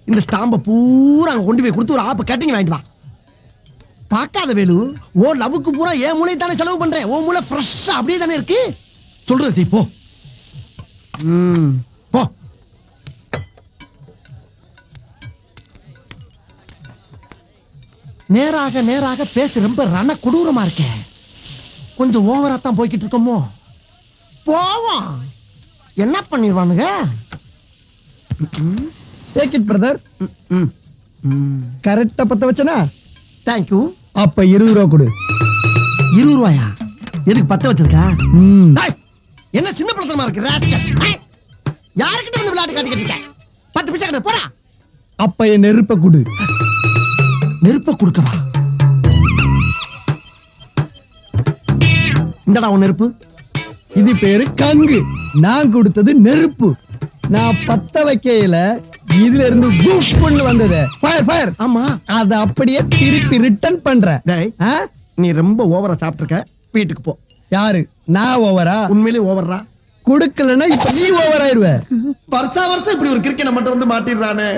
இந்த ஸ்டாம்ப பூரா அங்க கொண்டு போய் கொடுத்து ஒரு ஆப்பு கட்டிங் வாங்கிட்டு வா. பாக்காத வேலு, ஓ லவ்வுக்கு பூரா என் மூளை தானே செலவு பண்றேன். ஓ மூளை ஃப்ரெஷ்ஷா அப்படியே தானே இருக்கு. சொல்றது போ. போ. நேராக நேராக பேச ரொம்ப ரண கொடூரமா இருக்க. கொஞ்சம் ஓவரா தான் போய்கிட்டு இருக்கோமோ. போவோம். என்ன பண்ணிடுவானுங்க? Take it brother. கரெக்டா பத்த வச்சனா? தேங்க்யூ. அப்ப 20 ரூபா கொடு. 20 ரூபாயா? எதுக்கு பத்த வச்சிருக்கா? என்ன சின்ன பழத்தனமா இருக்கு ராஸ்கல். யாருக்கிட்ட வந்து விளையாட்டு காட்டிக்கிட்டு இருக்க? 10 பைசா கிட்ட போடா. அப்ப என் நெருப்ப கொடு. நெருப்ப கொடுக்கவா? இந்தடா உன் நெருப்பு. இது பேரு கங்கு. நான் கொடுத்தது நெருப்பு. நான் பத்த வைக்கையில இதுல இருந்து பூஷ் பண்ணு வந்தது. Fire fire. ஆமா, அத அப்படியே திருப்பி ரிட்டர்ன் பண்றேன். டேய், நீ ரொம்ப ஓவரா சாப்பிட்டுருக்க. வீட்டுக்கு போ. யாரு? நான் ஓவரா? உண்மையிலே ஓவரா? கொடுக்கலன்னா இப்ப நீ ஓவர் ஆயிருவ. வருஷா வருஷம் இப்படி ஒரு கிரிக்கெட் மட்டும் வந்து மாட்டிடுறானே.